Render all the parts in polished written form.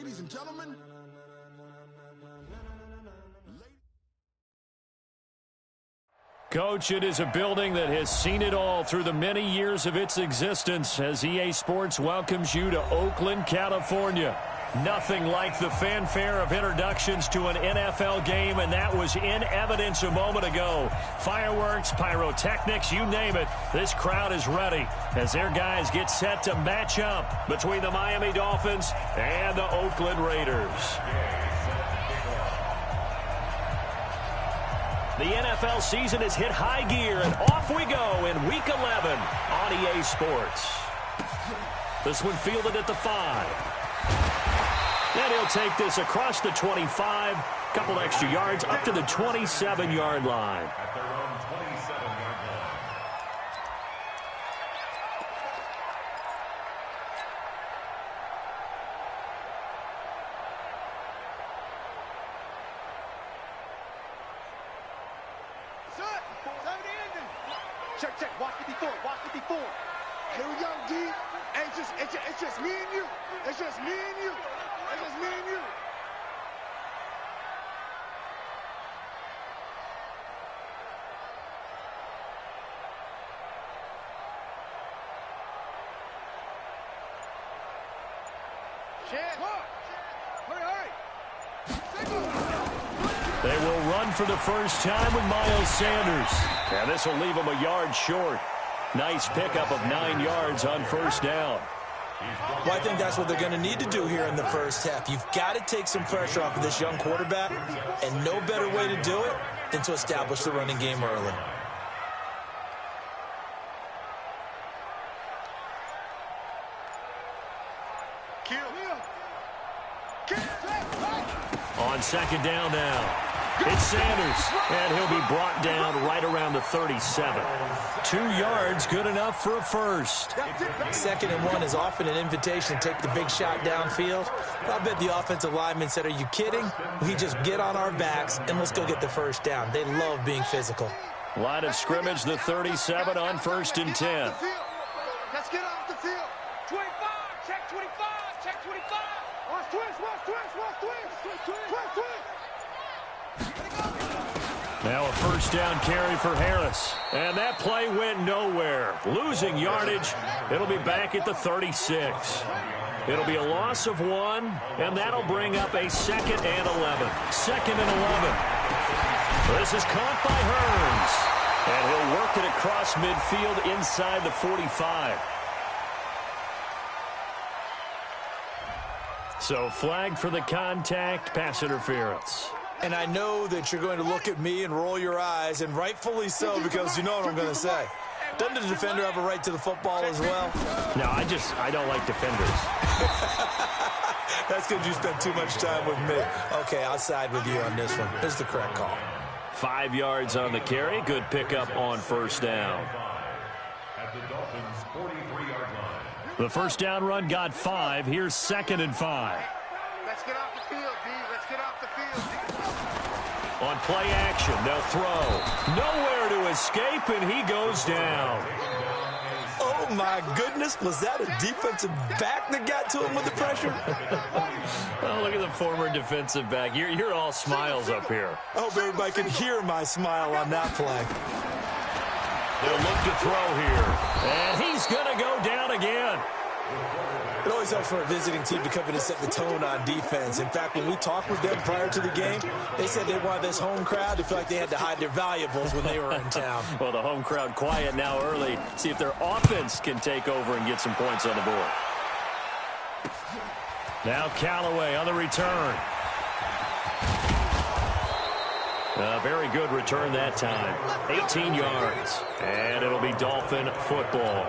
Ladies and gentlemen. Coach, it is a building that has seen it all through the many years of its existence as EA Sports welcomes you to Oakland, California. Nothing like the fanfare of introductions to an NFL game, and that was in evidence a moment ago. Fireworks, pyrotechnics, you name it. This crowd is ready as their guys get set to match up between the Miami Dolphins and the Oakland Raiders. The NFL season has hit high gear, and off we go in Week 11 on EA Sports. This one fielded at the 5. And he'll take this across the 25, couple extra yards up to the 27-yard line. At their own 27-yard line. Check. Watch 54. Here we go, D. Hey, it's just me and you. It's just me and you. It's just me and you. They will run for the first time with Miles Sanders. And this will leave him a yard short. Nice pickup of 9 yards on first down. Well, I think that's what they're going to need to do here in the first half. You've got to take some pressure off of this young quarterback, and no better way to do it than to establish the running game early. On second down now. It's Sanders, and he'll be brought down right around the 37. 2 yards, good enough for a first. 2nd and 1 is often an invitation to take the big shot downfield. I bet the offensive lineman said, are you kidding? We just get on our backs, and let's go get the first down. They love being physical. Line of scrimmage, the 37 on 1st and 10. Let's get off the field. 25, check 25. Watch twist. Now a first down carry for Harris. And that play went nowhere. Losing yardage. It'll be back at the 36. It'll be a loss of 1, and that'll bring up a 2nd and 11. 2nd and 11. This is caught by Hearns. And he'll work it across midfield inside the 45. So flagged for the contact, pass interference. And I know that you're going to look at me and roll your eyes, and rightfully so, because you know what I'm going to say. Doesn't the defender have a right to the football as well? No, I don't like defenders. That's because you spent too much time with me. Okay, I'll side with you on this one. This is the correct call. 5 yards on the carry. Good pickup on first down. At the Dolphins' 43-yard line. The first down run got 5. Here's 2nd and 5. Let's get off the field, D. Let's get off the field, D. On play action, they'll throw. Nowhere to escape, and he goes down. Oh, my goodness. Was that a defensive back that got to him with the pressure? Oh, look at the former defensive back. You're all smiles up here. I hope everybody can hear my smile on that play. They'll look to throw here. And he's going to go down again. It always helps for a visiting team to come in and set the tone on defense. In fact, when we talked with them prior to the game, they said they wanted this home crowd to feel like they had to hide their valuables when they were in town. Well, the home crowd quiet now early. See if their offense can take over and get some points on the board. Now Callaway on the return. A very good return that time. 18 yards. And it'll be Dolphin football.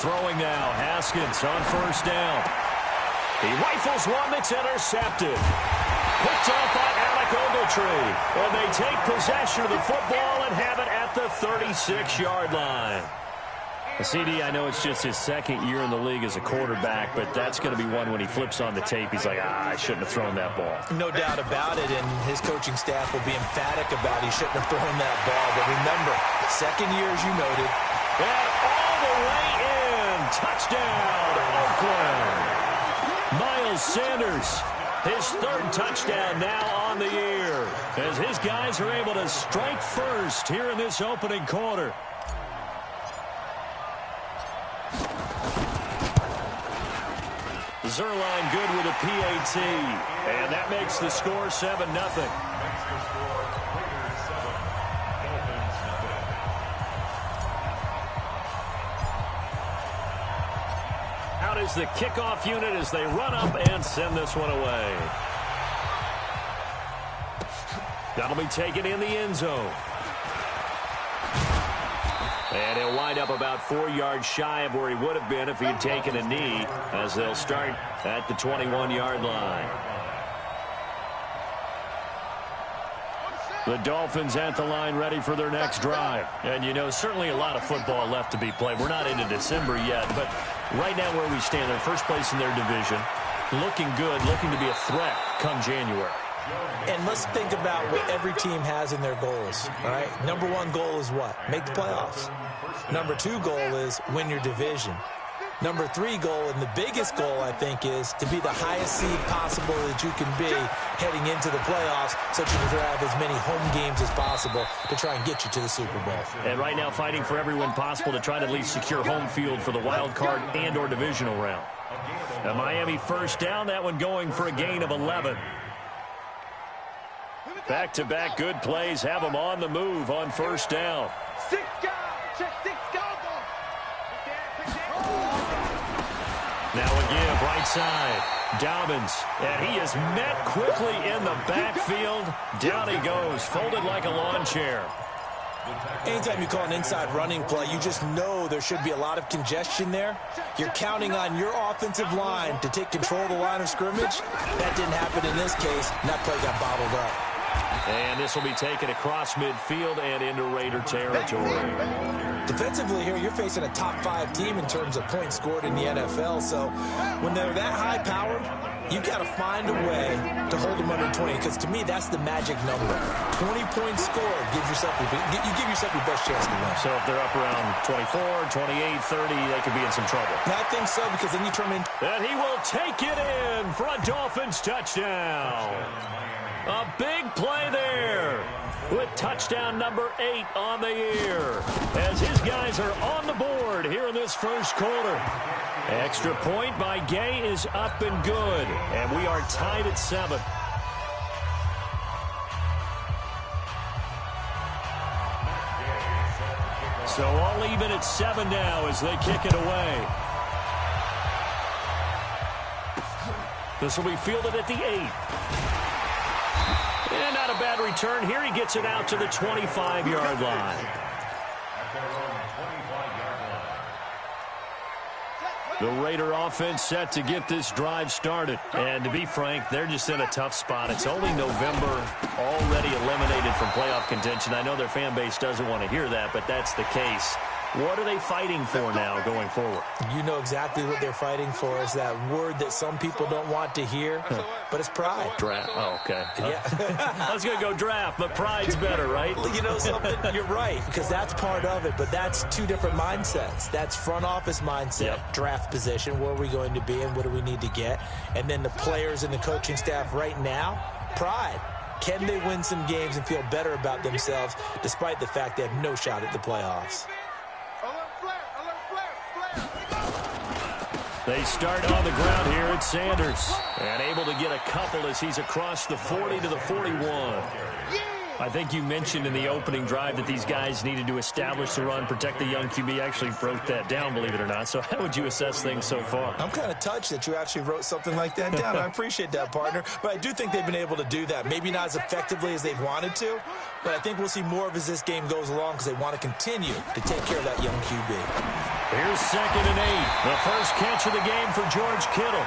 Throwing now, Haskins on first down. He rifles one that's intercepted. Picked off by Alec Ogletree. And they take possession of the football and have it at the 36-yard line. CD, I know it's just his second year in the league as a quarterback, but that's going to be one when he flips on the tape. He's like, I shouldn't have thrown that ball. No doubt about it, and his coaching staff will be emphatic about he shouldn't have thrown that ball. But remember, second year, as you noted. And all the way in. Touchdown, Oakland. Miles Sanders, his third touchdown now on the year, as his guys are able to strike first here in this opening quarter. Zerline good with a PAT, and that makes the score 7-0. Out is the kickoff unit as they run up and send this one away. That'll be taken in the end zone. And he'll wind up about 4 yards shy of where he would have been if he had taken a knee, as they'll start at the 21-yard line. The Dolphins at the line ready for their next drive. And, you know, certainly a lot of football left to be played. We're not into December yet, but right now where we stand, they're first place in their division, looking good, looking to be a threat come January. And let's think about what every team has in their goals, all right? Number one goal is what? Make the playoffs. Number two goal is win your division. Number three goal, and the biggest goal, I think, is to be the highest seed possible that you can be heading into the playoffs, so you can have as many home games as possible to try and get you to the Super Bowl. And right now fighting for everyone possible to try to at least secure home field for the wild card and or divisional round. Now Miami first down, that one going for a gain of 11. Back-to-back good plays have them on the move on first down. Now again, right side, Dobbins, and he is met quickly in the backfield. Down he goes, folded like a lawn chair. Anytime you call an inside running play, you just know there should be a lot of congestion there. You're counting on your offensive line to take control of the line of scrimmage. That didn't happen in this case, and that play got bottled up. And this will be taken across midfield and into Raider territory. Defensively here, you're facing a top-5 team in terms of points scored in the NFL. So when they're that high-powered, you've got to find a way to hold them under 20. Because to me, that's the magic number. 20 points scored gives yourself you give yourself your best chance to win. So if they're up around 24, 28, 30, they could be in some trouble. I think so, because then you turn in. And he will take it in for a Dolphins touchdown. A big play there with touchdown number 8 on the year, as his guys are on the board here in this first quarter. Extra point by Gay is up and good, and we are tied at 7. So all even at 7 now as they kick it away. This will be fielded at the 8. And not a bad return here. He gets it out to the 25-yard line. The Raider offense set to get this drive started. And to be frank, they're just in a tough spot. It's only November, already eliminated from playoff contention. I know their fan base doesn't want to hear that, but that's the case. What are they fighting for now going forward? You know exactly what they're fighting for. Is that word that some people don't want to hear, but it's pride. Draft. Oh, okay. Yeah. I was going to go draft, but pride's better, right? You know something? You're right, because that's part of it, but that's two different mindsets. That's front office mindset, draft position, where are we going to be and what do we need to get? And then the players and the coaching staff right now, pride. Can they win some games and feel better about themselves despite the fact they have no shot at the playoffs? They start on the ground here at Sanders. And able to get a couple as he's across the 40 to the 41. I think you mentioned in the opening drive that these guys needed to establish the run, protect the young QB. I actually wrote that down, believe it or not. So how would you assess things so far? I'm kind of touched that you actually wrote something like that down. I appreciate that, partner. But I do think they've been able to do that. Maybe not as effectively as they've wanted to, but I think we'll see more of as this game goes along because they want to continue to take care of that young QB. Here's 2nd and 8. The first catch of the game for George Kittle.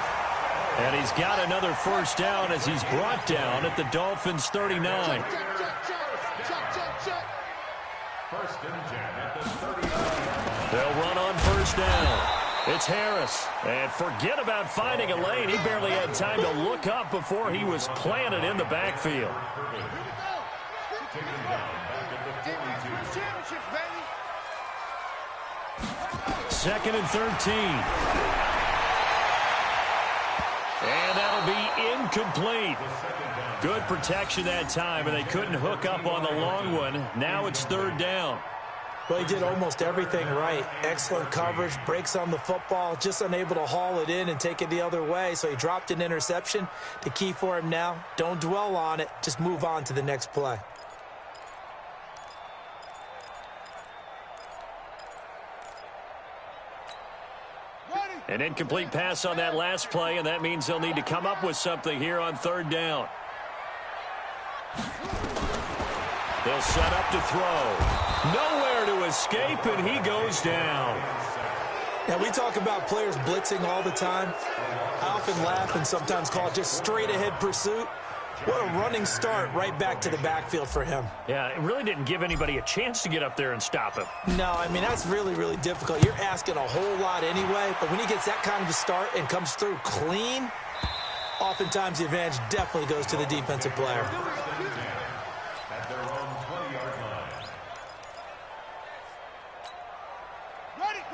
And he's got another first down as he's brought down at the Dolphins' 39. First and 10 at the 39. They'll run on first down. It's Harris. And forget about finding a lane. He barely had time to look up before he was planted in the backfield. Second and 13. And that'll be incomplete. Good protection that time, and they couldn't hook up on the long one. Now it's third down. Well, he did almost everything right. Excellent coverage, breaks on the football, just unable to haul it in and take it the other way. So he dropped an interception. The key for him now, don't dwell on it. Just move on to the next play. An incomplete pass on that last play, and that means they'll need to come up with something here on third down. They'll set up to throw. Nowhere to escape, and he goes down. Now, we talk about players blitzing all the time. I often laugh and sometimes call it just straight-ahead pursuit. What a running start right back to the backfield for him. Yeah, it really didn't give anybody a chance to get up there and stop him. No, I mean, that's really, really difficult. You're asking a whole lot anyway, but when he gets that kind of a start and comes through clean, oftentimes the advantage definitely goes to the defensive player.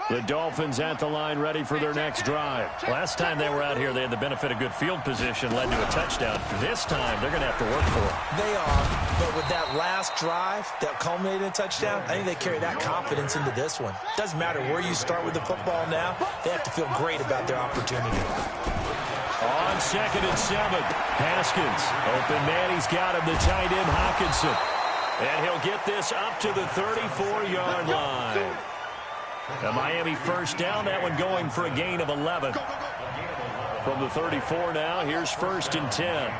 The Dolphins at the line, ready for their next drive. Last time they were out here, they had the benefit of good field position, led to a touchdown. This time, they're going to have to work for it. They are, but with that last drive that culminated in a touchdown, I think they carry that confidence into this one. Doesn't matter where you start with the football now, they have to feel great about their opportunity. On second and 7, Haskins. Open man, he's got him, the tight end, Hawkinson. And he'll get this up to the 34-yard line. A Miami first down, that one going for a gain of 11. From the 34 now, here's first and 10.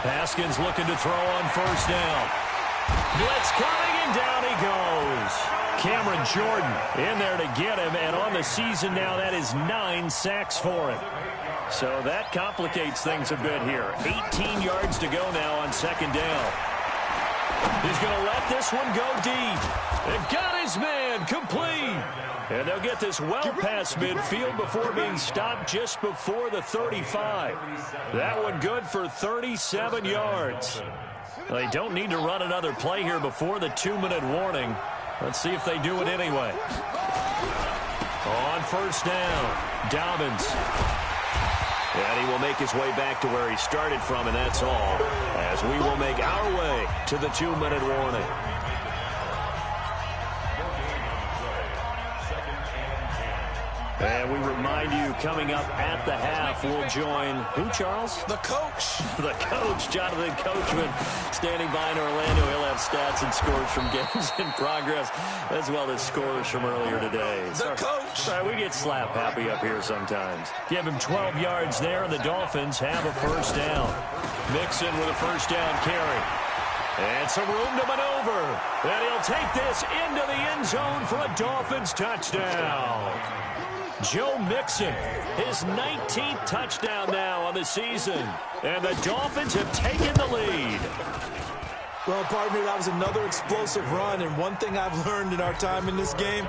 Haskins looking to throw on first down. Blitz coming, and down he goes. Cameron Jordan in there to get him, and on the season now, that is 9 sacks for him. So that complicates things a bit here. 18 yards to go now on second down. He's going to let this one go deep. They've got his man complete. And they'll get this well past midfield before being stopped just before the 35. That one good for 37 yards. They don't need to run another play here before the 2-minute warning. Let's see if they do it anyway. On first down, Dobbins. And he will make his way back to where he started from, and that's all, as we will make our way to the 2-minute warning. And we remind you, coming up at the half, we'll join who, Charles? The coach. The coach, Jonathan Coachman, standing by in Orlando. He'll have stats and scores from games in progress, as well as scores from earlier today. The coach. Sorry, we get slap happy up here sometimes. Give him 12 yards there, and the Dolphins have a first down. Mixon with a first down carry. And some room to maneuver. And he'll take this into the end zone for a Dolphins touchdown. Joe Mixon, his 19th touchdown now on the season. And the Dolphins have taken the lead. Well, partner, that was another explosive run. And one thing I've learned in our time in this game,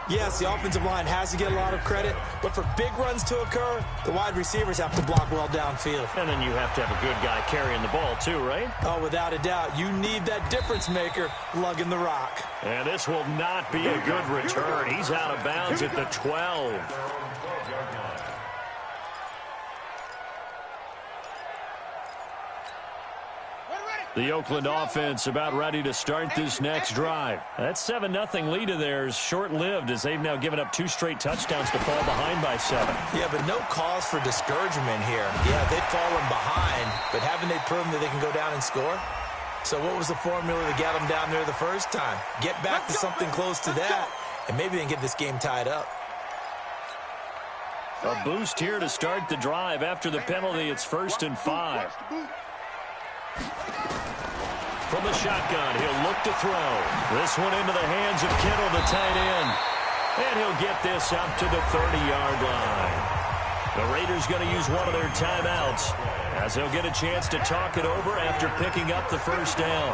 yes, the offensive line has to get a lot of credit, but for big runs to occur, the wide receivers have to block well downfield. And then you have to have a good guy carrying the ball too, right? Oh, without a doubt. You need that difference maker lugging the rock. And this will not be a good return. He's out of bounds at the 12. The Oakland offense about ready to start this next drive. That 7-0 lead of theirs short-lived, as they've now given up 2 straight touchdowns to fall behind by 7. Yeah, but no cause for discouragement here. Yeah, they've fallen behind, but haven't they proven that they can go down and score? So what was the formula to get them down there the first time? Get back to something close to that, and maybe they can get this game tied up. A boost here to start the drive. After the penalty, it's 1st and 5. From the shotgun, he'll look to throw. This one into the hands of Kittle, the tight end. And he'll get this up to the 30-yard line. The Raiders going to use one of their timeouts, as they'll get a chance to talk it over after picking up the first down.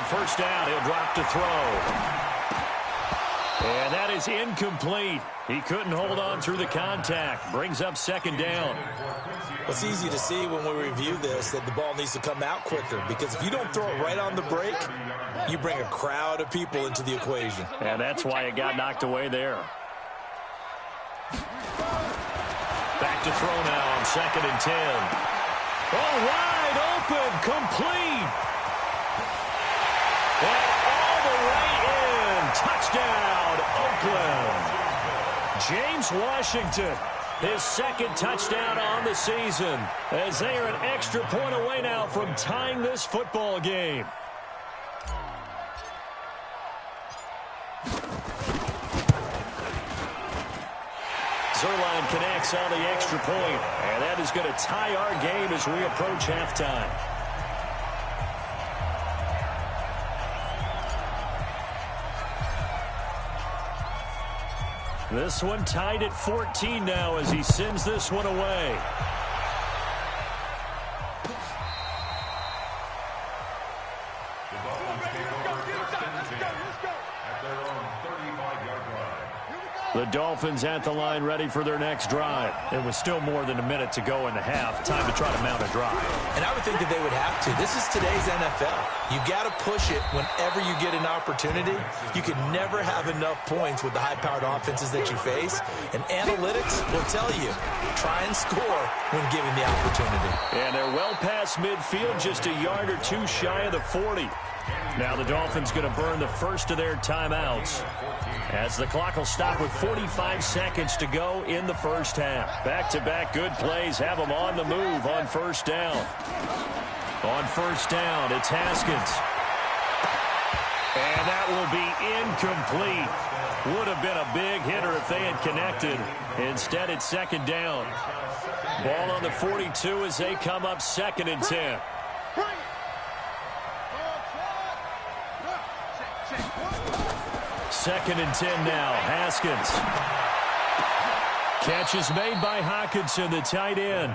first down. He'll drop to throw. And that is incomplete. He couldn't hold on through the contact. Brings up second down. It's easy to see when we review this that the ball needs to come out quicker, because if you don't throw it right on the break, you bring a crowd of people into the equation. And that's why it got knocked away there. Back to throw now on 2nd and 10. Oh, wide open, complete. And all the way in. Touchdown, Oakland. James Washington, his 2nd touchdown on the season, as they are an extra point away now from tying this football game. Zerline connects on the extra point, and that is going to tie our game as we approach halftime. This one tied at 14 now as he sends this one away. The Dolphins at the line, ready for their next drive. It was still more than a minute to go in the half. Time to try to mount a drive. And I would think that they would have to. This is today's NFL. You got to push it whenever you get an opportunity. You can never have enough points with the high-powered offenses that you face. And analytics will tell you, try and score when given the opportunity. And they're well past midfield, just a yard or two shy of the 40. Now the Dolphins going to burn the first of their timeouts, as the clock will stop with 45 seconds to go in the first half. Back-to-back good plays have them on the move on first down. On first down, it's Haskins. And that will be incomplete. Would have been a big hitter if they had connected. Instead, it's second down. Ball on the 42 as they come up 2nd and 10. Second and 10 now. Haskins. Catch is made by Hockenson, the tight end.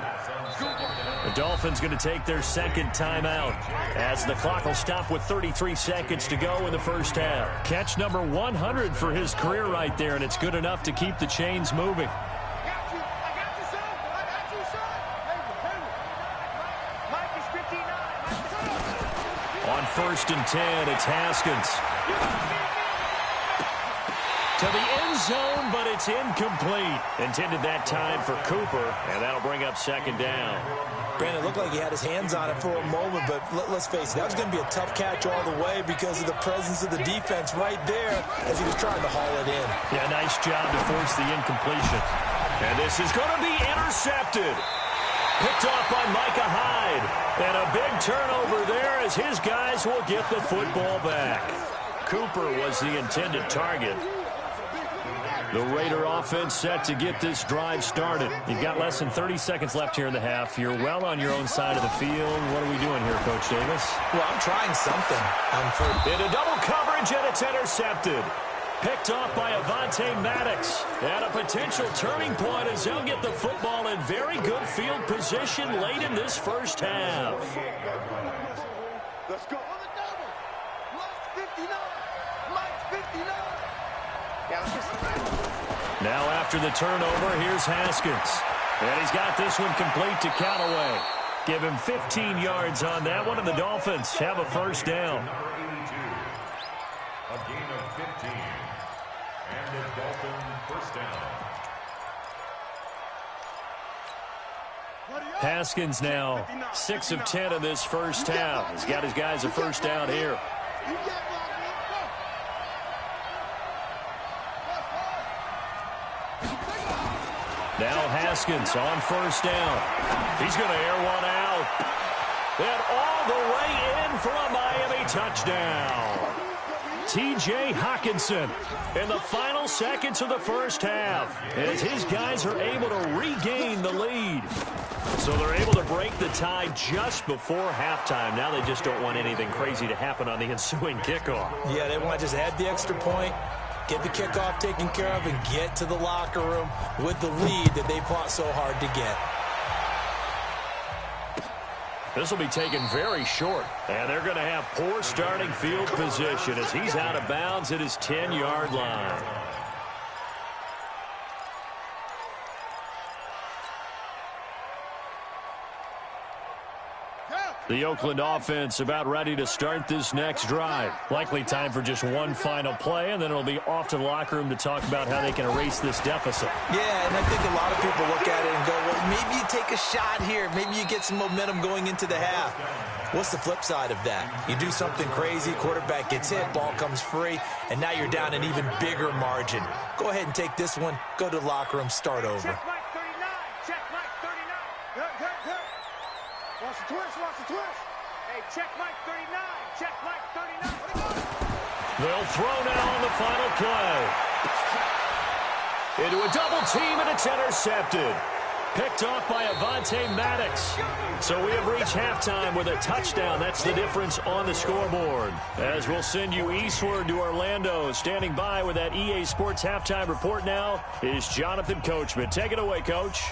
The Dolphins going to take their 2nd timeout, as the clock will stop with 33 seconds to go in the first half. Catch number 100 for his career right there, and it's good enough to keep the chains moving. On 1st and 10, it's Haskins. To the end zone, but it's incomplete. Intended that time for Cooper, and that'll bring up second down. Brandon, it looked like he had his hands on it for a moment, but let's face it, that was going to be a tough catch all the way because of the presence of the defense right there as he was trying to haul it in. Yeah, nice job to force the incompletion. And this is going to be intercepted. Picked off by Micah Hyde. And a big turnover there as his guys will get the football back. Cooper was the intended target. The Raider offense set to get this drive started. You've got less than 30 seconds left here in the half. You're well on your own side of the field. What are we doing here, Coach Davis? Well, I'm trying something. Into double coverage, and it's intercepted. Picked off by Avonte Maddox. And a potential turning point as they'll get the football in very good field position late in this first half. Let's go. On the double. Mike's 59. Mike's 59. Now after the turnover, here's Haskins. And he's got this one complete to Callaway. Give him 15 yards on that one, and the Dolphins have a first down. Number 82, a gain of 15, and the Dolphins first down. Haskins now 6 of 10 in this first half. He's got his guys a first down here. Now Haskins on first down. He's going to air one out. And all the way in for a Miami touchdown. T.J. Hockenson in the final seconds of the first half, as his guys are able to regain the lead. So they're able to break the tie just before halftime. Now they just don't want anything crazy to happen on the ensuing kickoff. Yeah, they want to just add the extra point, get the kickoff taken care of, and get to the locker room with the lead that they fought so hard to get. This will be taken very short. And they're going to have poor starting field position as he's out of bounds at his 10-yard line. The Oakland offense about ready to start this next drive. Likely time for just one final play, and then it'll be off to the locker room to talk about how they can erase this deficit. Yeah, and I think a lot of people look at it and go, well, maybe you take a shot here. Maybe you get some momentum going into the half. What's the flip side of that? You do something crazy, quarterback gets hit, ball comes free, and now you're down an even bigger margin. Go ahead and take this one, go to the locker room, start over. Check Mike 39. Check Mike 39. Good. Watch the twist. Hey, check Mike 39. Check Mike 39. They'll throw now on the final play. Into a double team, and it's intercepted. Picked off by Avonte Maddox. So we have reached halftime with a touchdown. That's the difference on the scoreboard. As we'll send you eastward to Orlando. Standing by with that EA Sports halftime report now is Jonathan Coachman. Take it away, Coach.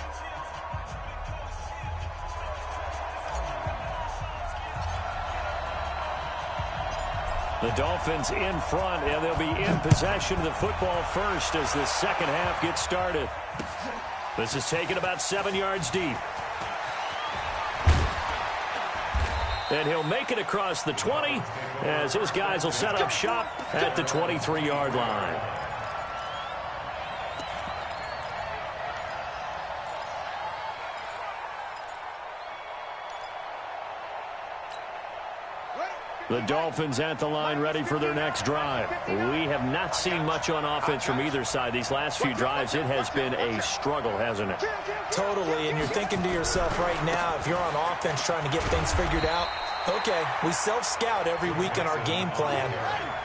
The Dolphins in front, and they'll be in possession of the football first as the second half gets started. This is taken about 7 yards deep. And he'll make it across the 20 as his guys will set up shop at the 23-yard line. The Dolphins at the line ready for their next drive. We have not seen much on offense from either side. These last few drives, it has been a struggle, hasn't it? Totally, and you're thinking to yourself right now, if you're on offense trying to get things figured out, okay, we self-scout every week in our game plan.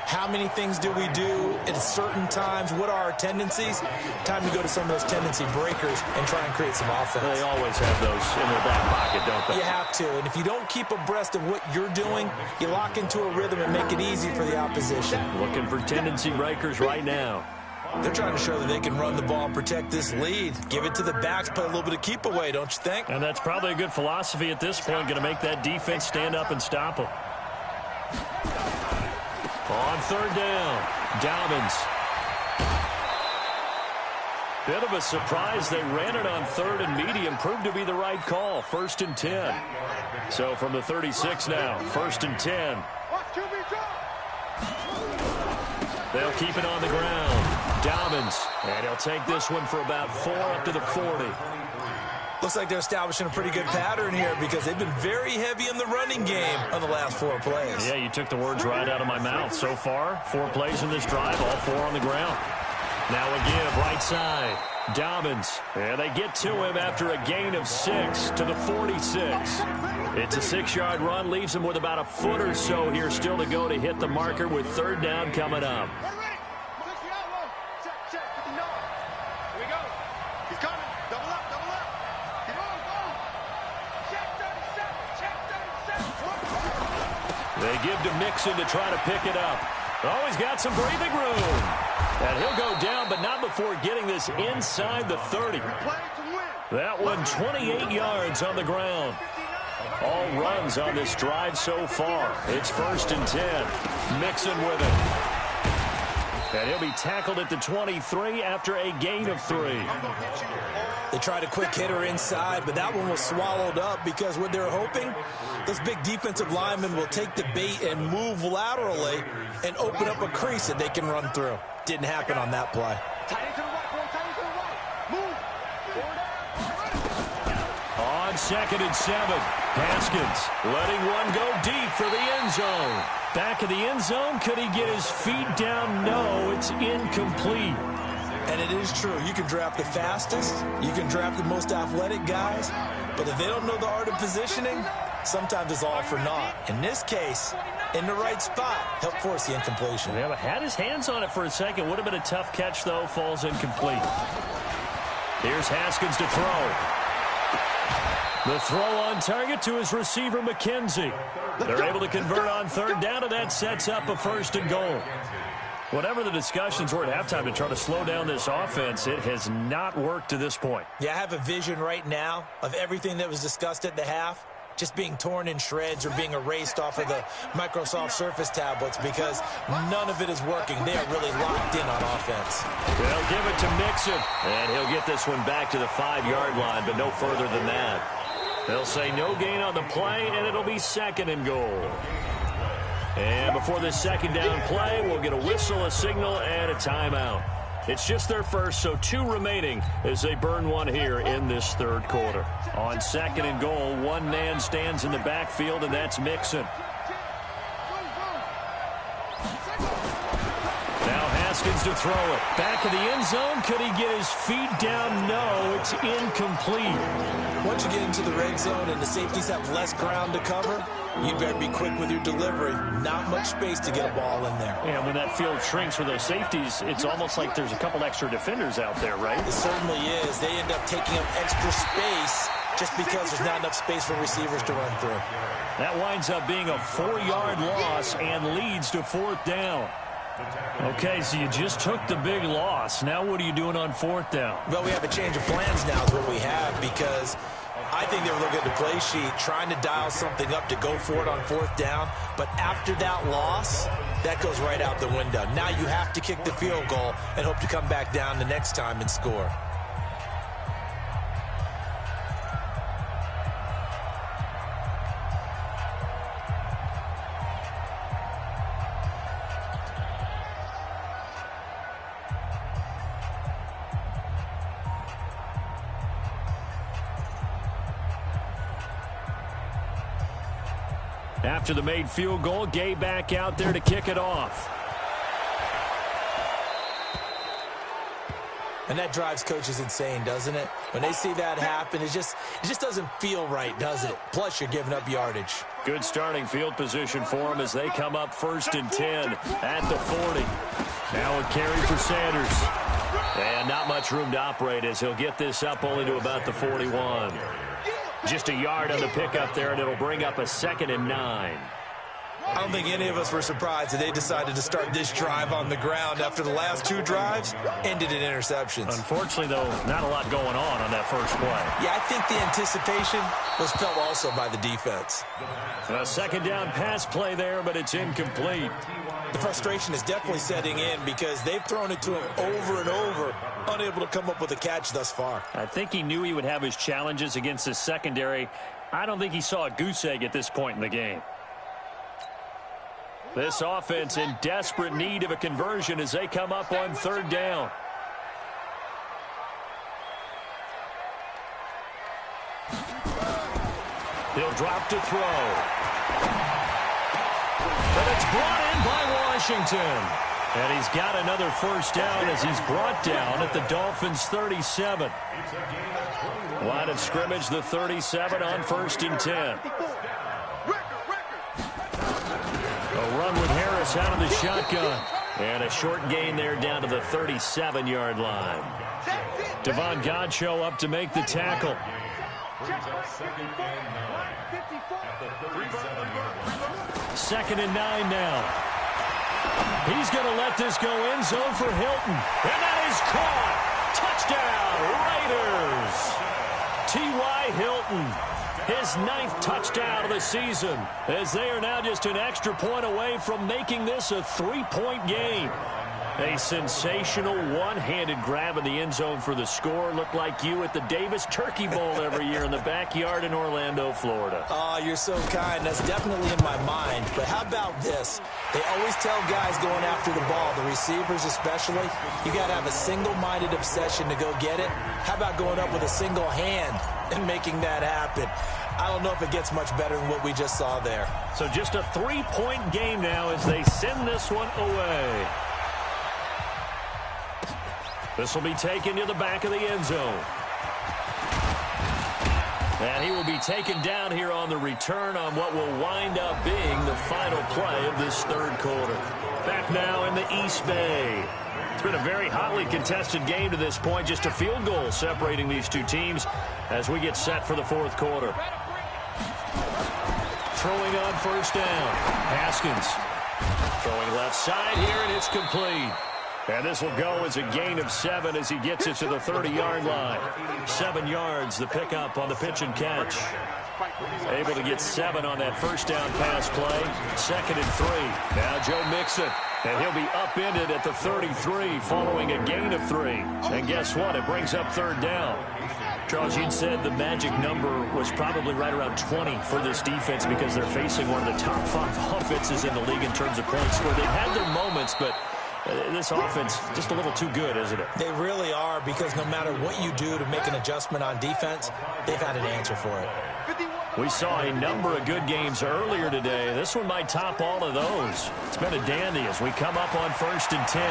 How many things do we do at certain times? What are our tendencies? Time to go to some of those tendency breakers and try and create some offense. They always have those in their back pocket, don't they? You have to, and if you don't keep abreast of what you're doing, you lock into a rhythm and make it easy for the opposition. Looking for tendency breakers right now. They're trying to show that they can run the ball and protect this lead. Give it to the backs, play a little bit of keep away, don't you think? And that's probably a good philosophy at this point, going to make that defense stand up and stop them. On third down, Dobbins. Bit of a surprise. They ran it on third and medium. Proved to be the right call. 1st and 10. So from the 36 now, 1st and 10. They'll keep it on the ground. Dobbins. And he'll take this one for about 4 up to the 40. Looks like they're establishing a pretty good pattern here because they've been very heavy in the running game on the last 4 plays. Yeah, you took the words right out of my mouth. So far, 4 plays in this drive, all 4 on the ground. Now again, right side, Dobbins. And they get to him after a gain of 6 to the 46. It's a 6-yard run, leaves him with about a foot or so here still to go to hit the marker with third down coming up. They give to Mixon to try to pick it up. Oh, he's got some breathing room. And he'll go down, but not before getting this inside the 30. That one 28 yards on the ground. All runs on this drive so far. It's 1st and 10. Mixon with it. And he'll be tackled at the 23 after a gain of 3. They tried a quick hitter inside, but that one was swallowed up because what they're hoping, those big defensive linemen will take the bait and move laterally and open up a crease that they can run through. Didn't happen on that play. On 2nd and 7, Haskins letting one go deep for the end zone. Back of the end zone, could he get his feet down? No, it's incomplete. And it is true. You can draft the fastest. You can draft the most athletic guys. But if they don't know the art of positioning, sometimes it's all for naught. In this case, in the right spot, helped force the incompletion. Yeah, but had his hands on it for a second. Would have been a tough catch, though. Falls incomplete. Here's Haskins to throw. The throw on target to his receiver, McKenzie. They're able to convert on third down, and that sets up a 1st and goal. Whatever the discussions were at halftime to try to slow down this offense, it has not worked to this point. Yeah, I have a vision right now of everything that was discussed at the half. just being torn in shreds or being erased off of the Microsoft Surface tablets because none of it is working. They are really locked in on offense. They'll give it to Mixon, and he'll get this one back to the 5-yard line, but no further than that. They'll say no gain on the play, and it'll be 2nd and goal. And before this 2nd down play, we'll get a whistle, a signal, and a timeout. It's just their first, so 2 remaining as they burn one here in this 3rd quarter. On 2nd and goal, one man stands in the backfield, and that's Mixon. Now Haskins to throw it. Back of the end zone. Could he get his feet down? No, it's incomplete. Once you get into the red zone and the safeties have less ground to cover, you better be quick with your delivery. Not much space to get a ball in there. And when that field shrinks for those safeties, it's almost like there's a couple extra defenders out there, right? It certainly is. They end up taking up extra space just because there's not enough space for receivers to run through. That winds up being a 4-yard loss and leads to 4th down. Okay, so you just took the big loss. Now what are you doing on 4th down? Well, we have a change of plans now is what we have, because I think they were looking at the play sheet, trying to dial something up to go for it on 4th down. But after that loss, that goes right out the window. Now you have to kick the field goal and hope to come back down the next time and score. After the made field goal, Gay back out there to kick it off. And that drives coaches insane, doesn't it? When they see that happen, it just doesn't feel right, does it? Plus, you're giving up yardage. Good starting field position for them as they come up 1st and 10 at the 40. Now a carry for Sanders. And not much room to operate as he'll get this up only to about the 41. Just a yard on the pickup there, and it'll bring up a 2nd and 9. I don't think any of us were surprised that they decided to start this drive on the ground after the last 2 drives ended in interceptions. Unfortunately, though, not a lot going on that first play. Yeah, I think the anticipation was felt also by the defense. A 2nd down pass play there, but it's incomplete. The frustration is definitely setting in because they've thrown it to him over and over, unable to come up with a catch thus far. I think he knew he would have his challenges against his secondary. I don't think he saw a goose egg at this point in the game. This offense in desperate need of a conversion as they come up on 3rd down. He'll drop to throw. But it's brought in by Washington. And he's got another 1st down as he's brought down at the Dolphins' 37. Line of scrimmage, the 37 on 1st and 10. A run with Harris out of the shotgun. And a short gain there down to the 37-yard line. Devon Godchaux up to make the tackle. 2nd and 9 now. He's going to let this go end zone for Hilton. And that is caught. Touchdown, Raiders. T.Y. Hilton, his 9th touchdown of the season, as they are now just an extra point away from making this a 3-point game. A sensational one-handed grab in the end zone for the score. Looked like you at the Davis Turkey Bowl every year in the backyard in Orlando, Florida. Oh, you're so kind. That's definitely in my mind. But how about this? They always tell guys going after the ball, the receivers especially, you got to have a single-minded obsession to go get it. How about going up with a single hand and making that happen? I don't know if it gets much better than what we just saw there. So just a 3-point game now as they send this one away. This will be taken to the back of the end zone. And he will be taken down here on the return on what will wind up being the final play of this 3rd quarter. Back now in the East Bay. It's been a very hotly contested game to this point. Just a field goal separating these two teams as we get set for the 4th quarter. Throwing on 1st down. Haskins throwing left side here, and it's complete. And this will go as a gain of 7 as he gets it to the 30-yard line. 7 yards, the pickup on the pitch and catch. Able to get 7 on that first down pass play. 2nd and 3. Now Joe Mixon. And he'll be upended at the 33 following a gain of 3. And guess what? It brings up 3rd down. Charles, you'd said the magic number was probably right around 20 for this defense because they're facing one of the top 5 offenses in the league in terms of points scored. They've had their moments, but this offense just a little too good, isn't it? They really are, because no matter what you do to make an adjustment on defense, they've had an answer for it. We saw a number of good games earlier today. This one might top all of those. It's been a dandy as we come up on 1st and 10.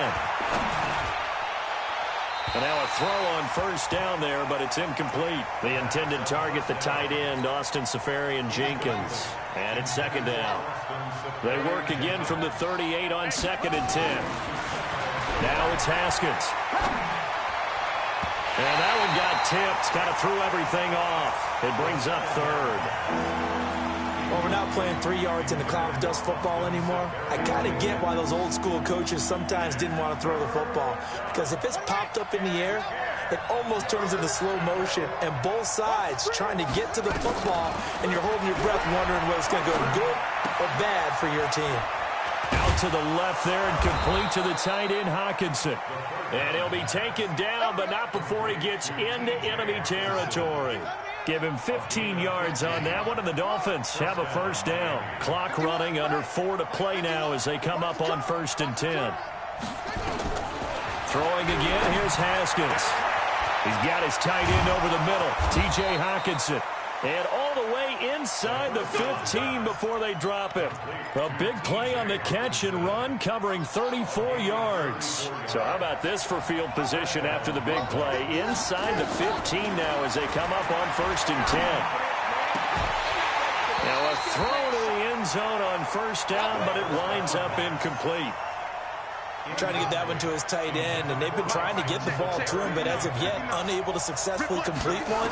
And now a throw on 1st down there, but it's incomplete. The intended target, the tight end, Austin Safarian-Jenkins. And it's 2nd down. They work again from the 38 on 2nd and 10. Now it's Haskins. And that one got tipped, kind of threw everything off. It brings up 3rd. Well, we're not playing 3 yards in the cloud of dust football anymore. I kind of get why those old school coaches sometimes didn't want to throw the football, because if it's popped up in the air, it almost turns into slow motion, and both sides trying to get to the football, and you're holding your breath wondering whether it's going to go good or bad for your team. Out to the left there and complete to the tight end, Hawkinson. And he'll be taken down, but not before he gets into enemy territory. Give him 15 yards on that one, and the Dolphins have a 1st down. Clock running, under 4 to play now as they come up on 1st and 10. Throwing again, here's Haskins. He's got his tight end over the middle, T.J. Hawkinson. And all the way inside the 15 before they drop him. A big play on the catch and run, covering 34 yards. So how about this for field position after the big play? Inside the 15 now as they come up on 1st and 10. Now a throw to the end zone on 1st down, but it winds up incomplete. Trying to get that one to his tight end, and they've been trying to get the ball to him, but as of yet, unable to successfully complete one.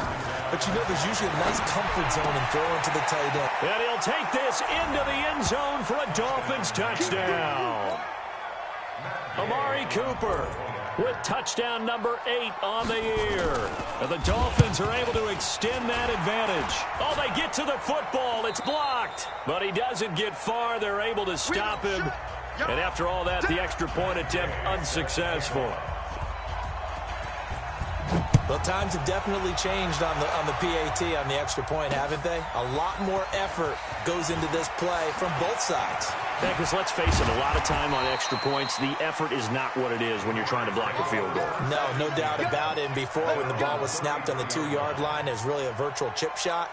But you know there's usually a nice comfort zone in throwing to the tight end. And he'll take this into the end zone for a Dolphins touchdown. Amari Cooper with touchdown number 8 on the year. And the Dolphins are able to extend that advantage. Oh, they get to the football. It's blocked. But he doesn't get far. They're able to stop him. And after all that, the extra point attempt unsuccessful. Well, times have definitely changed on the PAT, on the extra point, haven't they? A lot more effort goes into this play from both sides. Yeah, because let's face it, a lot of time on extra points, the effort is not what it is when you're trying to block a field goal. No doubt about it. And before, when the ball was snapped on the 2-yard line, it was really a virtual chip shot.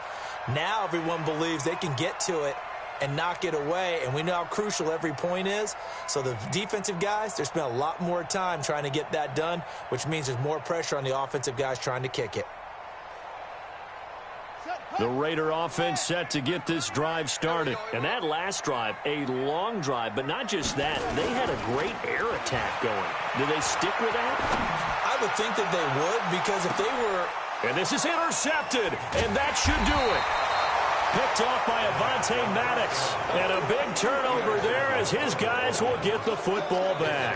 Now everyone believes they can get to it and knock it away, and we know how crucial every point is. So the defensive guys, they spent a lot more time trying to get that done, which means there's more pressure on the offensive guys trying to kick it. The Raider offense set to get this drive started. And that last drive, a long drive, but not just that. They had a great air attack going. Do they stick with that? I would think that they would, because if they were... And this is intercepted, and that should do it. Picked off by Avonte Maddox. And a big turnover there as his guys will get the football back.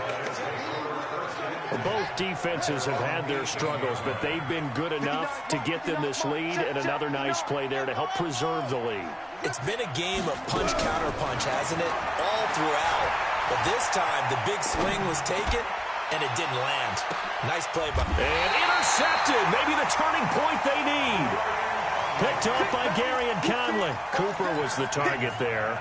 Both defenses have had their struggles, but they've been good enough to get them this lead, and another nice play there to help preserve the lead. It's been a game of punch-counter-punch, hasn't it? All throughout. But this time, the big swing was taken, and it didn't land. Nice play by... And intercepted. Maybe the turning point they need. Picked off by Gary and Conley. Cooper was the target there.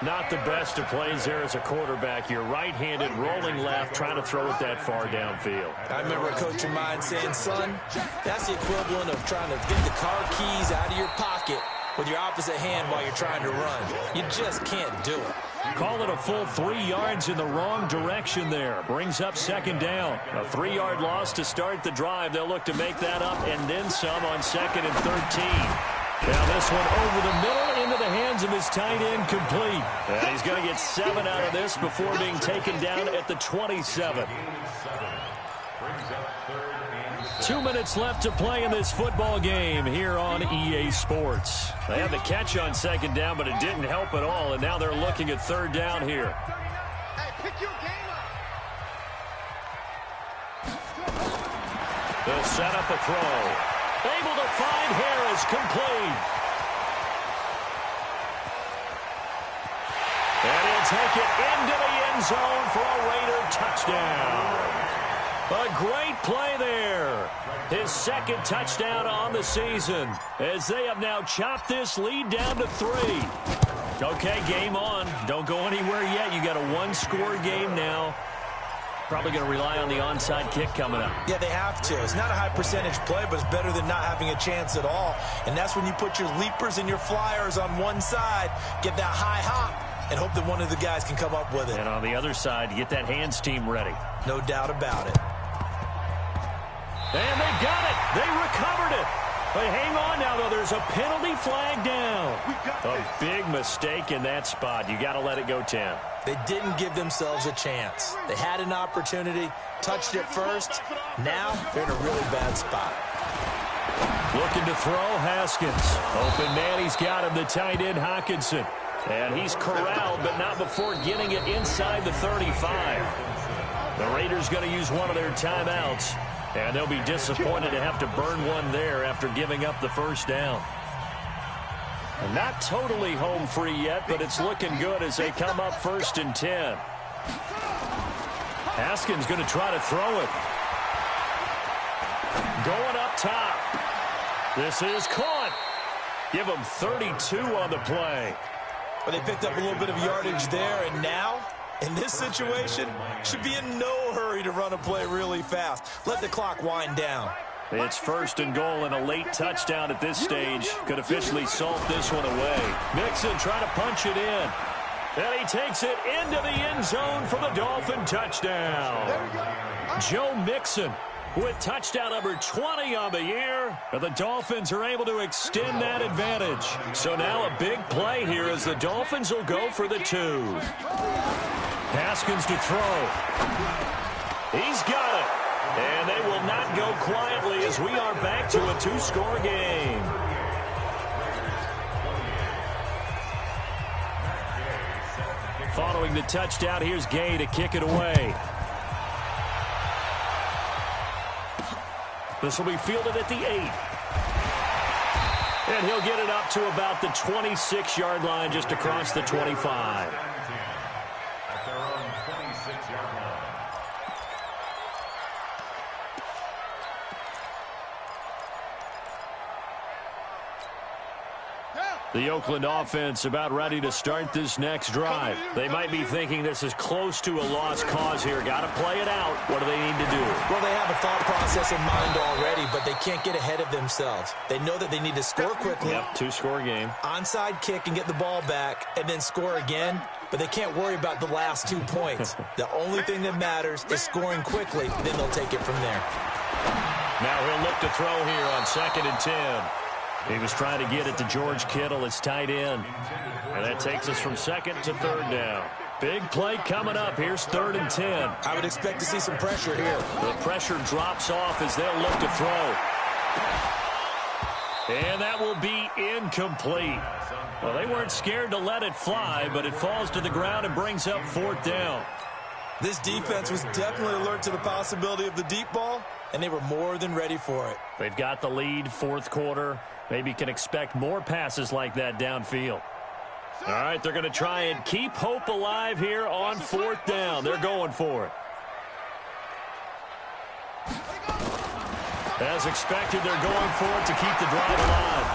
Not the best of plays there as a quarterback. You're right-handed, rolling left, trying to throw it that far downfield. I remember a coach of mine saying, son, that's the equivalent of trying to get the car keys out of your pocket with your opposite hand while you're trying to run. You just can't do it. Call it a full 3 yards in the wrong direction there. Brings up second down. A 3-yard loss to start the drive. They'll look to make that up and then some on 2nd and 13. Now this one over the middle into the hands of his tight end, complete. And he's going to get 7 out of this before being taken down at the 27. 2 minutes left to play in this football game here on EA Sports. They had the catch on second down, but it didn't help at all, and now they're looking at third down here. They'll set up a throw. Able to find Harris, complete. take it into the end zone for a Raider touchdown. A great play there. His second touchdown on the season as they have now chopped this lead down to 3. Okay, game on. Don't go anywhere yet. You got a one-score game now. Probably going to rely on the onside kick coming up. Yeah, they have to. It's not a high percentage play, but it's better than not having a chance at all. And that's when you put your leapers and your flyers on one side, get that high hop, and hope that one of the guys can come up with it. And on the other side, get that hands team ready. No doubt about it. And they've got it. They recovered it. But hang on now, though. There's a penalty flag down. A big mistake in that spot. You got to let it go, Tim. They didn't give themselves a chance. They had an opportunity, touched it first. Now they're in a really bad spot. Looking to throw, Haskins. Open man, he's got him, the tight end, Hockenson. And he's corralled, but not before getting it inside the 35. The Raiders going to use one of their timeouts. And they'll be disappointed to have to burn one there after giving up the first down. And not totally home free yet, but it's looking good as they come up 1st and 10. Haskins going to try to throw it. Going up top. This is caught. Give them 32 on the play. But they picked up a little bit of yardage there, and now, in this situation, should be in no hurry to run a play really fast. Let the clock wind down. It's 1st and goal, and a late touchdown at this stage could officially salt this one away. Mixon trying to punch it in. And he takes it into the end zone for the Dolphin touchdown. Joe Mixon with touchdown number 20 on the year. And the Dolphins are able to extend that advantage. So now a big play here as the Dolphins will go for the 2. Haskins to throw. He's got it. And they will not go quietly as we are back to a 2-score game. Following the touchdown, here's Gay to kick it away. This will be fielded at the 8. And he'll get it up to about the 26-yard line, just across the 25. At their own 26-yard line. The Oakland offense about ready to start this next drive. They might be thinking this is close to a lost cause here. Got to play it out. What do they need to do? Well, they have a thought process in mind already, but they can't get ahead of themselves. They know that they need to score quickly. Yep, 2-score game. Onside kick and get the ball back and then score again, but they can't worry about the last 2 points. The only thing that matters is scoring quickly, then they'll take it from there. Now he'll look to throw here on 2nd and 10. He was trying to get it to George Kittle, his tight end. And that takes us from 2nd to 3rd down. Big play coming up. Here's 3rd and 10. I would expect to see some pressure here. The pressure drops off as they'll look to throw. And that will be incomplete. Well, they weren't scared to let it fly, but it falls to the ground and brings up 4th down. This defense was definitely alert to the possibility of the deep ball, and they were more than ready for it. They've got the lead, 4th quarter. Maybe can expect more passes like that downfield. All right, they're going to try and keep hope alive here on 4th down. They're going for it. As expected, they're going for it to keep the drive alive.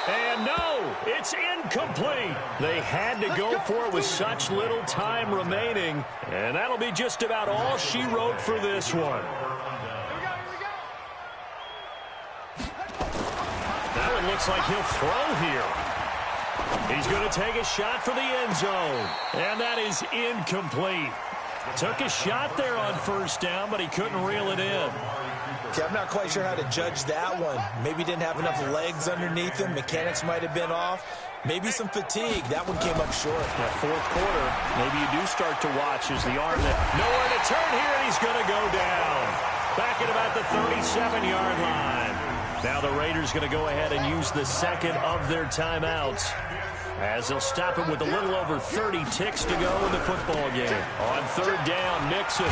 And no, it's incomplete. They had to go for it with such little time remaining. And that'll be just about all she wrote for this one. Now it looks like he'll throw here. He's going to take a shot for the end zone. And that is incomplete. Took a shot there on 1st down, but he couldn't reel it in. Okay, I'm not quite sure how to judge that one. Maybe didn't have enough legs underneath him. Mechanics might have been off. Maybe some fatigue. That one came up short. That 4th quarter, maybe you do start to watch as the arm that nowhere to turn here, and he's going to go down. Back at about the 37-yard line. Now the Raiders going to go ahead and use the 2nd of their timeouts as they'll stop it with a little over 30 ticks to go in the football game. On 3rd down, Mixon.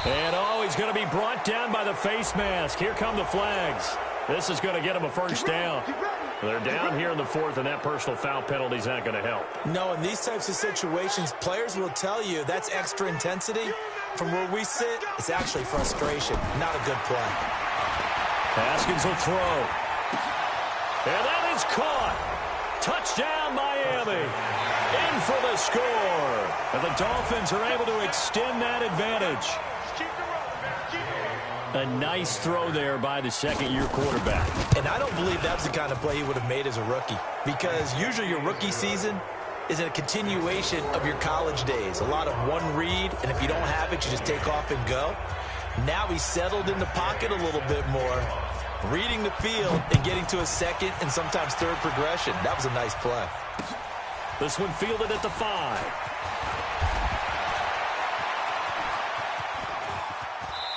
And, he's going to be brought down by the face mask. Here come the flags. This is going to get him a first down. They're down here in the fourth, and that personal foul penalty is not going to help. No, in these types of situations, players will tell you that's extra intensity. From where we sit, it's actually frustration, not a good play. Haskins will throw. And that is caught. Touchdown, Miami. In for the score. And the Dolphins are able to extend that advantage. A nice throw there by the second-year quarterback. And I don't believe that's the kind of play he would have made as a rookie, because usually your rookie season is a continuation of your college days. A lot of one read, and if you don't have it, you just take off and go. Now he's settled in the pocket a little bit more, reading the field and getting to a second and sometimes third progression. That was a nice play. This one fielded at the 5.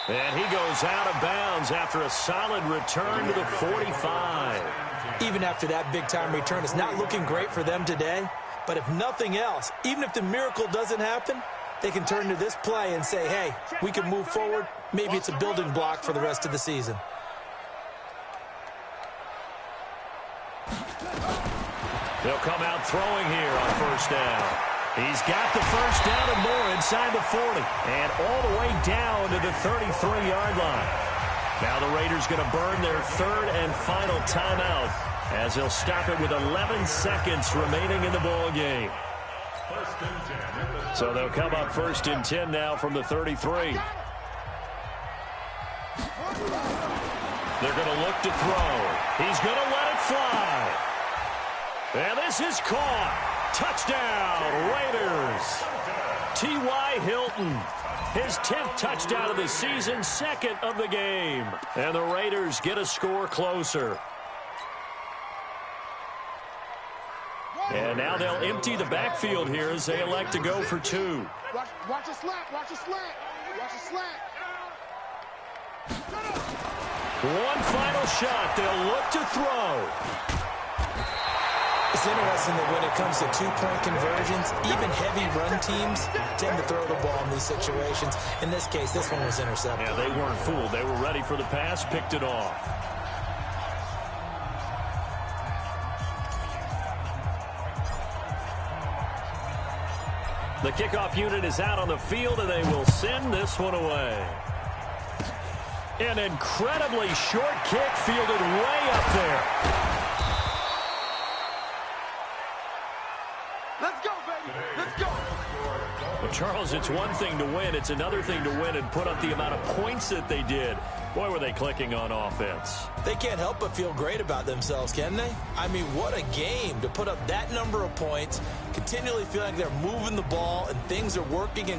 And he goes out of bounds after a solid return to the 45. Even after that big-time return, it's not looking great for them today. But if nothing else, even if the miracle doesn't happen, they can turn to this play and say, hey, we can move forward. Maybe it's a building block for the rest of the season. They'll come out throwing here on first down. He's got the first down and more inside the 40. And all the way down to the 33-yard line. Now the Raiders going to burn their third and final timeout as they'll stop it with 11 seconds remaining in the ball game. So they'll come up first and 10 now from the 33. They're going to look to throw. He's going to let it fly. And this is caught. Touchdown, Raiders. T.Y. Hilton, his 10th touchdown of the season, second of the game. And the Raiders get a score closer. And now they'll empty the backfield here as they elect to go for 2. Watch a slant, watch a slant, watch a slant. One final shot. They'll look to throw. It's interesting that when it comes to two-point conversions, even heavy run teams tend to throw the ball in these situations. In this case, this one was intercepted. Yeah, they weren't fooled. They were ready for the pass, picked it off. The kickoff unit is out on the field, and they will send this one away. An incredibly short kick fielded way up there. Let's go, baby. Let's go. Well, Charles, it's one thing to win. It's another thing to win and put up the amount of points that they did. Boy, were they clicking on offense. They can't help but feel great about themselves, can they? I mean, what a game to put up that number of points, continually feel like they're moving the ball and things are working.